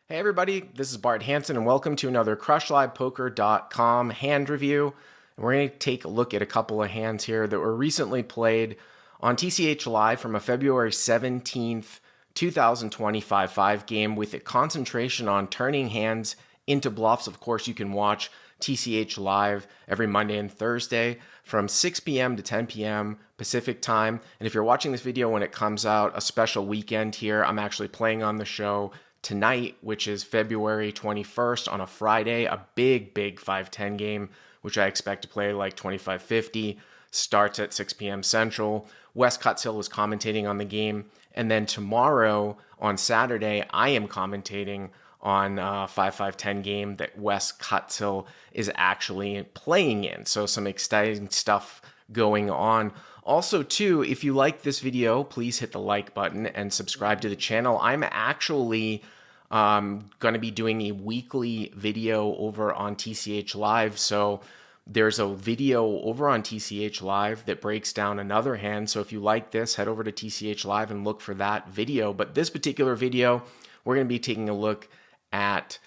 Hey everybody, this is Bart Hanson and welcome to another CrushLivePoker.com hand review. And we're going to take a look at a couple of hands here that were recently played on TCH Live from a February 17th, 2025 5 game with a concentration on turning hands into bluffs. Of course, you can watch TCH Live every Monday and Thursday from 6 p.m. to 10 p.m. Pacific time. And if you're watching this video when it comes out, a special weekend here, I'm actually playing on the show tonight, which is February 21st on a Friday, a big 5-10 game, which I expect to play like 25-50, starts at 6 p.m. Central. Wes Cutsill is commentating on the game. And then tomorrow on Saturday, I am commentating on a 5-5-10 game that Wes Cutsill is actually playing in. So some exciting stuff going on. Also, too, if you like this video, please hit the like button and subscribe to the channel. I'm actually going to be doing a weekly video over on TCH Live. So there's a video over on TCH Live that breaks down another hand. So if you like this, head over to TCH Live and look for that video. But this particular video, we're going to be taking a look at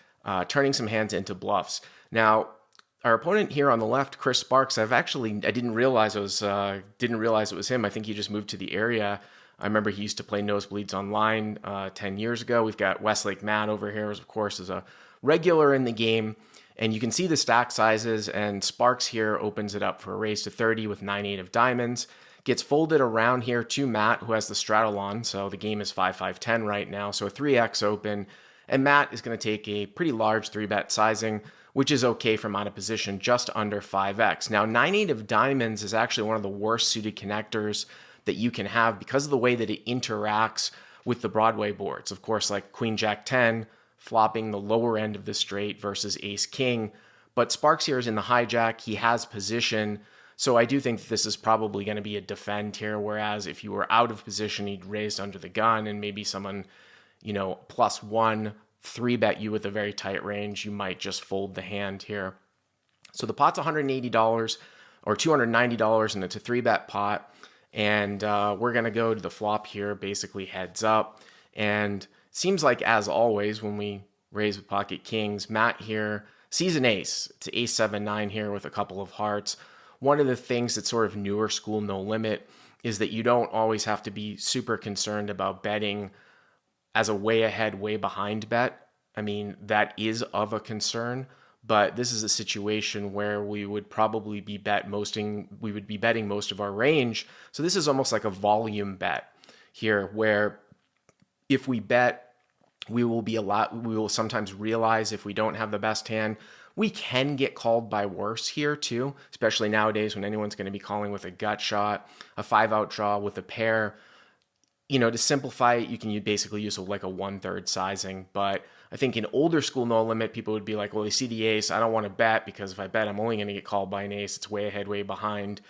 turning some hands into bluffs. Now, our opponent here on the left, Chris Sparks, I didn't realize it was him. I think he just moved to the area. I remember he used to play Nosebleeds Online 10 years ago. We've got Westlake Matt over here, of course, is a regular in the game. And you can see the stack sizes, and Sparks here opens it up for a raise to 30 with 9-8 of diamonds. Gets folded around here to Matt, who has the straddle on, so the game is 5-5-10 right now, so a 3x open. And Matt is going to take a pretty large 3-bet sizing, which is okay from out of position, just under 5x. Now, 9-8 of diamonds is actually one of the worst suited connectors that you can have because of the way that it interacts with the Broadway boards. Of course, like Queen Jack 10, flopping the lower end of the straight versus Ace King. But Sparks here is in the hijack. He has position. So I do think this is probably going to be a defend here. Whereas if you were out of position, he'd raised under the gun and maybe someone, +1, 3-bet you with a very tight range, you might just fold the hand here. So the pot's $180 or $290, and it's a 3-bet pot. And we're going to go to the flop here, basically heads up. And seems like, as always, when we raise with pocket kings, Matt here sees an ace. It's ace 7-9 here with a couple of hearts. One of the things that's sort of newer school no limit is that you don't always have to be super concerned about betting as a way ahead, way behind bet. I mean, that is of a concern, but this is a situation where we would probably be betting most of our range. So this is almost like a volume bet here, where if we bet, we will sometimes realize if we don't have the best hand. We can get called by worse here too, especially nowadays when anyone's going to be calling with a gut shot, a 5-out draw with a pair. To simplify it, you can basically use like a 1/3 sizing. But I think in older school no limit, people would be like, well, they see the ace. I don't want to bet because if I bet, I'm only going to get called by an ace. It's way ahead, way behind.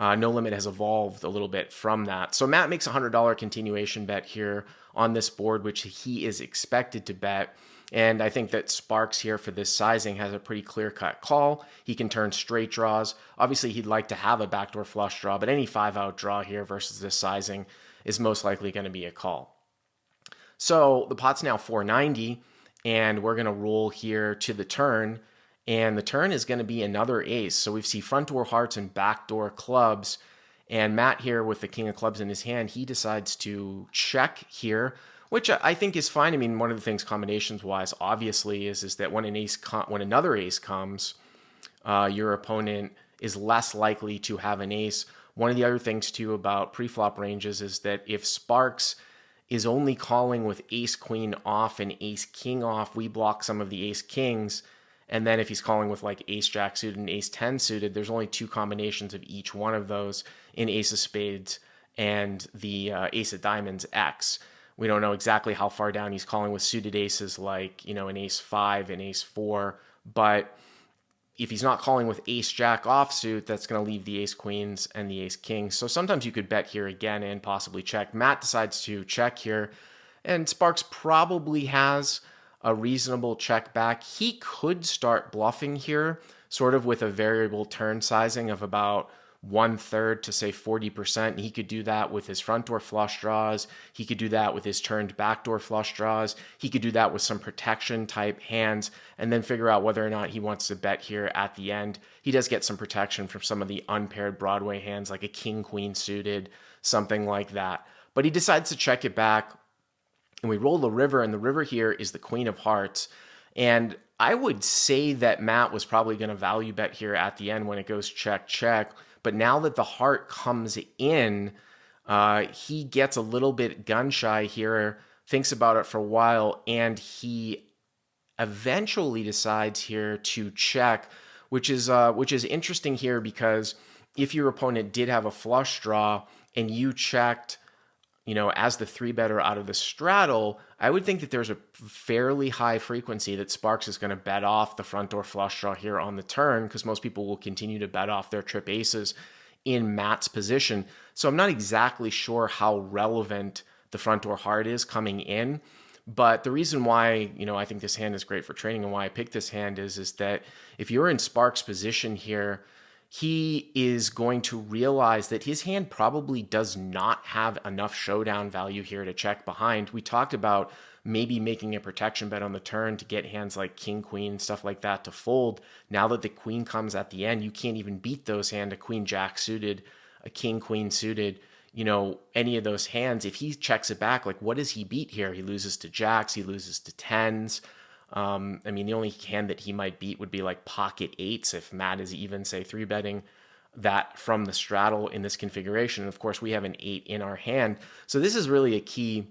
No limit has evolved a little bit from that. So Matt makes a $100 continuation bet here on this board, which he is expected to bet. And I think that Sparks here for this sizing has a pretty clear-cut call. He can turn straight draws. Obviously, he'd like to have a backdoor flush draw, but any 5-out draw here versus this sizing is most likely going to be a call. So the pot's now 490, and we're going to roll here to the turn. And the turn is going to be another ace. So we see front door hearts and back door clubs. And Matt here with the king of clubs in his hand, he decides to check here, which I think is fine. I mean, one of the things combinations-wise, obviously, is that when another ace comes, your opponent is less likely to have an ace. One of the other things, too, about preflop ranges is that if Sparks is only calling with ace-queen off and ace-king off, we block some of the ace-kings. And then if he's calling with like ace-jack suited and ace-10 suited, there's only 2 combinations of each one of those in ace of spades and the ace of diamonds X. We don't know exactly how far down he's calling with suited aces like, an ace-5 and ace-4, but if he's not calling with ace-jack offsuit, that's going to leave the ace-queens and the ace-kings. So sometimes you could bet here again and possibly check. Matt decides to check here, and Sparks probably has a reasonable check back. He could start bluffing here, sort of with a variable turn sizing of about 1/3 to say 40%. And he could do that with his front door flush draws. He could do that with his turned backdoor flush draws. He could do that with some protection type hands, and then figure out whether or not he wants to bet here at the end. He does get some protection from some of the unpaired Broadway hands, like a king queen suited, something like that. But he decides to check it back, and we roll the river, and the river here is the queen of hearts. And I would say that Matt was probably going to value bet here at the end when it goes check, check. But now that the heart comes in, he gets a little bit gun shy here, thinks about it for a while, and he eventually decides here to check, which is interesting here, because if your opponent did have a flush draw and you checked, as the three better out of the straddle, I would think that there's a fairly high frequency that Sparks is going to bet off the front door flush draw here on the turn, because most people will continue to bet off their trip aces in Matt's position. So I'm not exactly sure how relevant the front door heart is coming in. But the reason why, I think this hand is great for trading and why I picked this hand is that if you're in Sparks' position here, he is going to realize that his hand probably does not have enough showdown value here to check behind. We talked about maybe making a protection bet on the turn to get hands like king, queen, stuff like that to fold. Now that the queen comes at the end, you can't even beat those hands, a queen jack suited, a king, queen suited, any of those hands. If he checks it back, like, what does he beat here? He loses to jacks, he loses to tens. The only hand that he might beat would be like pocket eights if Matt is even, say, three betting that from the straddle in this configuration. And of course, we have an 8 in our hand. So this is really a key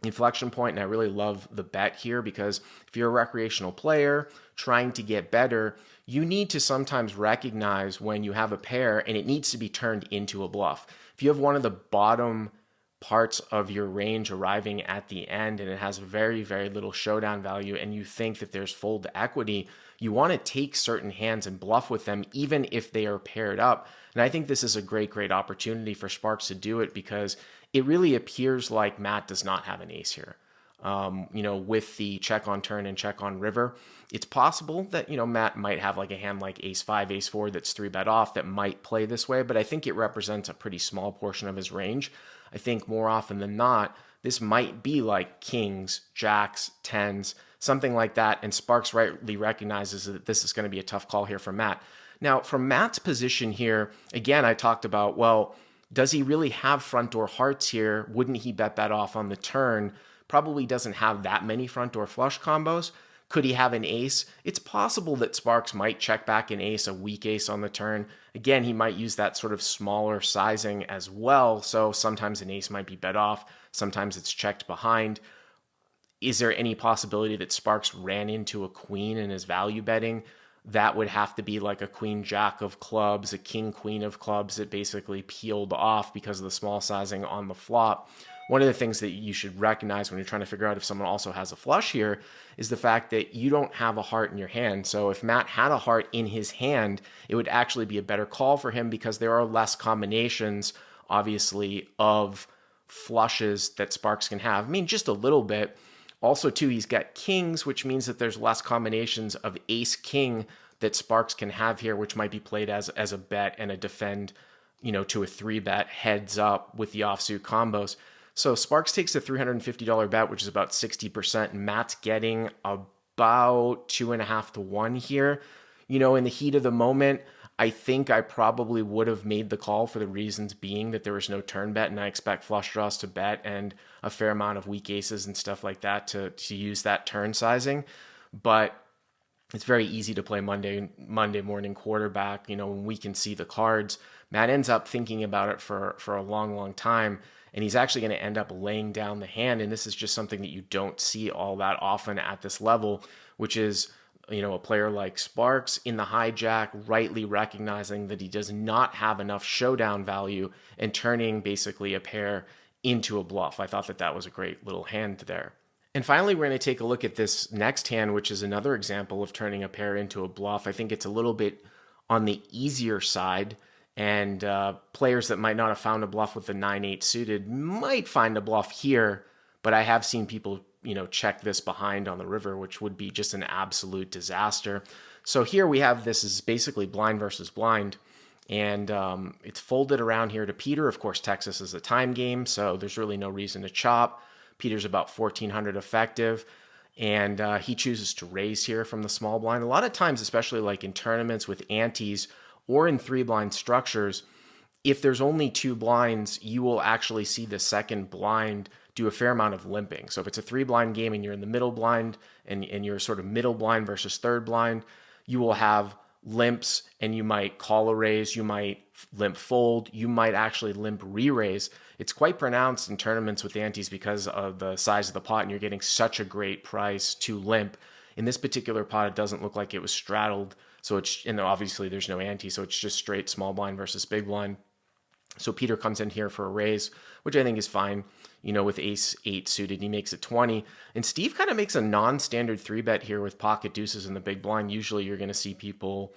inflection point, and I really love the bet here, because if you're a recreational player trying to get better, you need to sometimes recognize when you have a pair and it needs to be turned into a bluff. If you have one of the bottom parts of your range arriving at the end and it has very, very little showdown value, and you think that there's fold equity, you want to take certain hands and bluff with them, even if they are paired up. And I think this is a great, great opportunity for Sparks to do it, because it really appears like Matt does not have an ace here. With the check on turn and check on river, it's possible that, Matt might have like a hand like ace 5, ace 4 that's 3-bet off that might play this way, but I think it represents a pretty small portion of his range. I think more often than not, this might be like kings, jacks, tens, something like that, and Sparks rightly recognizes that this is going to be a tough call here for Matt. Now, from Matt's position here, again, I talked about, well, does he really have front door hearts here? Wouldn't he bet that off on the turn? Probably doesn't have that many front door flush combos. Could he have an ace? It's possible that Sparks might check back an ace, a weak ace on the turn. Again, he might use that sort of smaller sizing as well. So sometimes an ace might be bet off. Sometimes it's checked behind. Is there any possibility that Sparks ran into a queen in his value betting? That would have to be like a queen jack of clubs, a king queen of clubs that basically peeled off because of the small sizing on the flop. One of the things that you should recognize when you're trying to figure out if someone also has a flush here is the fact that you don't have a heart in your hand. So if Matt had a heart in his hand, it would actually be a better call for him, because there are less combinations, obviously, of flushes that Sparks can have. Just a little bit. Also, too, he's got kings, which means that there's less combinations of ace king that Sparks can have here, which might be played as a bet and a defend, to a 3-bet heads up with the offsuit combos. So Sparks takes a $350 bet, which is about 60%, and Matt's getting about 2.5 to 1 here. In the heat of the moment, I think I probably would have made the call, for the reasons being that there was no turn bet, and I expect flush draws to bet and a fair amount of weak aces and stuff like that to use that turn sizing. But it's very easy to play Monday morning quarterback, when we can see the cards. Matt ends up thinking about it for a long, long time, and he's actually going to end up laying down the hand. And this is just something that you don't see all that often at this level, which is, a player like Sparks in the hijack rightly recognizing that he does not have enough showdown value and turning basically a pair into a bluff. I thought that was a great little hand there. And finally, we're going to take a look at this next hand, which is another example of turning a pair into a bluff. I think it's a little bit on the easier side, and players that might not have found a bluff with the 9-8 suited might find a bluff here, but I have seen people check this behind on the river, which would be just an absolute disaster. So here we have, this is basically blind versus blind. And it's folded around here to Peter. Of course, Texas is a time game, so there's really no reason to chop. Peter's about 1,400 effective, and he chooses to raise here from the small blind. A lot of times, especially like in tournaments with antes or in 3-blind structures, if there's only 2 blinds, you will actually see the second blind do a fair amount of limping. So if it's a 3-blind game and you're in the middle blind and you're sort of middle blind versus third blind, you will have limps and you might call a raise, you might limp fold, you might actually limp re-raise. It's quite pronounced in tournaments with antes because of the size of the pot and you're getting such a great price to limp. In this particular pot, it doesn't look like it was straddled. So it's, and obviously there's no ante, so it's just straight small blind versus big blind. So Peter comes in here for a raise, which I think is fine. With ace 8 suited, he makes it 20. And Steve kind of makes a non-standard 3-bet here with pocket deuces in the big blind. Usually you're going to see people,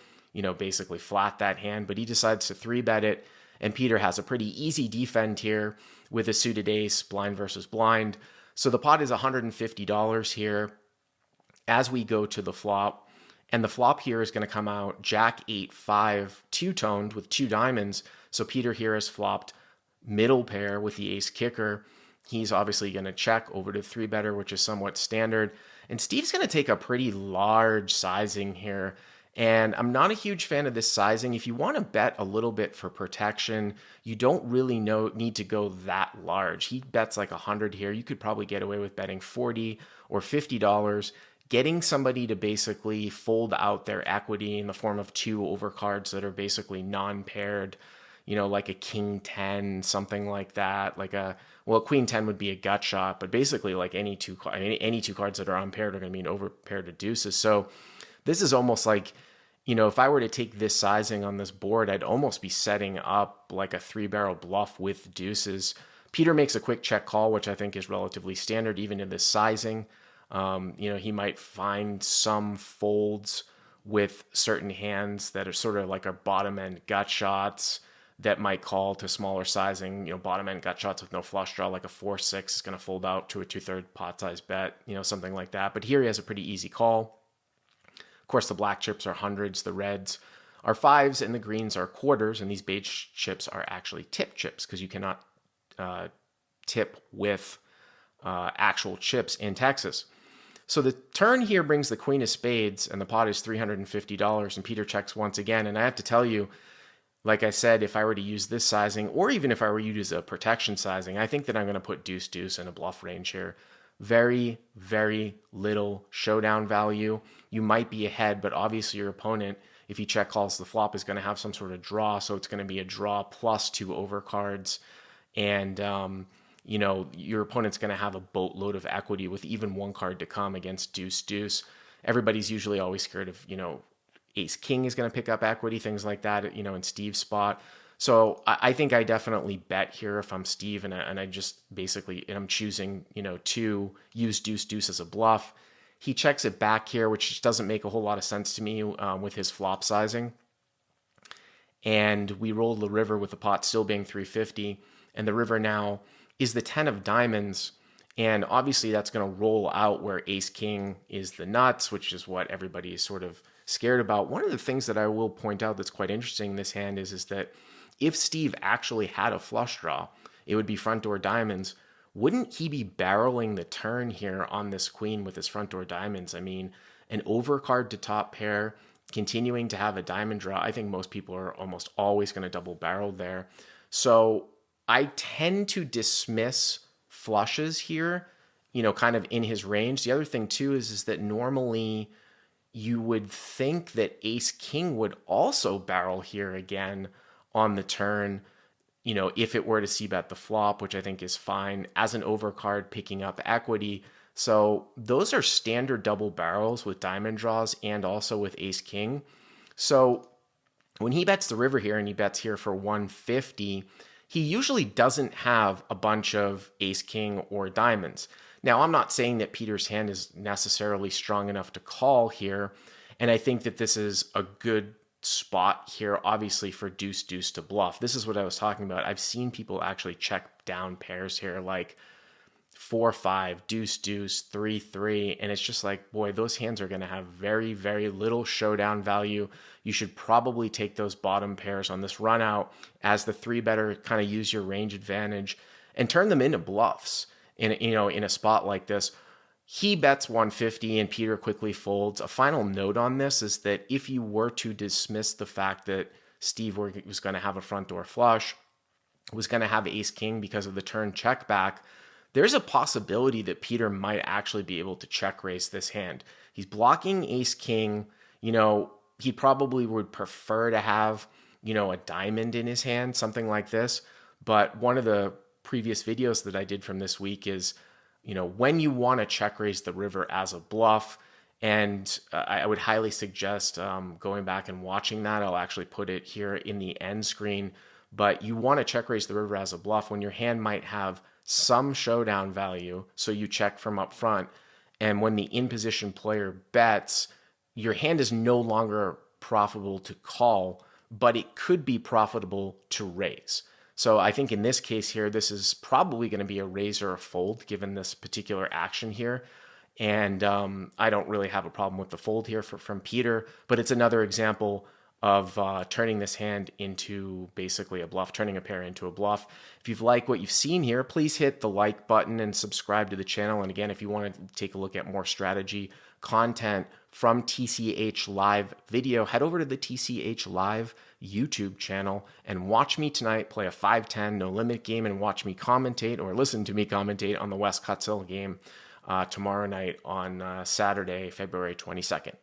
basically flat that hand, but he decides to 3-bet it. And Peter has a pretty easy defend here with a suited ace, blind versus blind. So the pot is $150 here as we go to the flop. And the flop here is going to come out Jack 8-5 two-toned with 2 diamonds. So Peter here has flopped middle pair with the ace kicker. He's obviously going to check over to 3-better, which is somewhat standard. And Steve's going to take a pretty large sizing here. And I'm not a huge fan of this sizing. If you want to bet a little bit for protection, you don't really need to go that large. He bets like 100 here. You could probably get away with betting $40 or $50. Getting somebody to basically fold out their equity in the form of 2 overcards that are basically non-paired, like a king 10, something like that. Queen 10 would be a gut shot, but basically like any two cards that are unpaired are going to be an overpaired to deuces. So this is almost like, if I were to take this sizing on this board, I'd almost be setting up like a 3-barrel bluff with deuces. Peter makes a quick check call, which I think is relatively standard even in this sizing. He might find some folds with certain hands that are sort of like our bottom end gut shots that might call to smaller sizing, bottom end gut shots with no flush draw, like a 4-6 is going to fold out to a 2/3 pot size bet, something like that. But here he has a pretty easy call. Of course, the black chips are hundreds, the reds are 5s, and the greens are quarters. And these beige chips are actually tip chips because you cannot tip with actual chips in Texas. So the turn here brings the queen of spades, and the pot is $350, and Peter checks once again. And I have to tell you, like I said, if I were to use this sizing, or even if I were to use a protection sizing, I think that I'm going to put deuce-deuce in a bluff range here. Very, very little showdown value. You might be ahead, but obviously your opponent, if he check calls the flop, is going to have some sort of draw, so it's going to be a draw plus 2 overcards. And, your opponent's going to have a boatload of equity with even 1 card to come against deuce-deuce. Everybody's usually always scared of, ace king is going to pick up equity, things like that, in Steve's spot. So I think I definitely bet here if I'm Steve, and I just basically, and I'm choosing, to use deuce-deuce as a bluff. He checks it back here, which doesn't make a whole lot of sense to me with his flop sizing. And we roll the river with the pot still being 350, and the river now is the 10 of diamonds. And obviously that's going to roll out where ace king is the nuts, which is what everybody is sort of scared about. One of the things that I will point out that's quite interesting in this hand is that if Steve actually had a flush draw, it would be front door diamonds. Wouldn't he be barreling the turn here on this queen with his front door diamonds? I mean, an overcard to top pair, continuing to have a diamond draw. I think most people are almost always going to double barrel there. So I tend to dismiss flushes here, kind of in his range. The other thing too is that normally you would think that ace king would also barrel here again on the turn, if it were to c-bet the flop, which I think is fine as an overcard picking up equity. So those are standard double barrels with diamond draws and also with ace king. So when he bets the river here and he bets here for 150, he usually doesn't have a bunch of ace king or diamonds. Now, I'm not saying that Peter's hand is necessarily strong enough to call here, and I think that this is a good spot here, obviously, for deuce-deuce to bluff. This is what I was talking about. I've seen people actually check down pairs here, like 4-5, deuce-deuce, 3-3, and it's just like, boy, those hands are going to have very, very little showdown value. You should probably take those bottom pairs on this run out as the three better, kind of use your range advantage and turn them into bluffs in a spot like this. He bets 150 and Peter quickly folds. A final note on this is that if you were to dismiss the fact that Steve was going to have a front door flush, was going to have ace king because of the turn check back, there's a possibility that Peter might actually be able to check raise this hand. He's blocking ace king. He probably would prefer to have, a diamond in his hand, something like this. But one of the previous videos that I did from this week is, when you want to check raise the river as a bluff, and I would highly suggest going back and watching that. I'll actually put it here in the end screen. But you want to check raise the river as a bluff when your hand might have some showdown value, so you check from up front. And when the in-position player bets, your hand is no longer profitable to call, but it could be profitable to raise. So I think in this case here, this is probably going to be a raise or a fold given this particular action here. And I don't really have a problem with the fold here from Peter, but it's another example of turning this hand into basically a bluff, turning a pair into a bluff. If you've liked what you've seen here, please hit the like button and subscribe to the channel. And again, if you want to take a look at more strategy content from TCH Live video, head over to the TCH Live YouTube channel and watch me tonight play a 5-10 no limit game, and watch me commentate or listen to me commentate on the West Cutsill game tomorrow night on Saturday, February 22nd.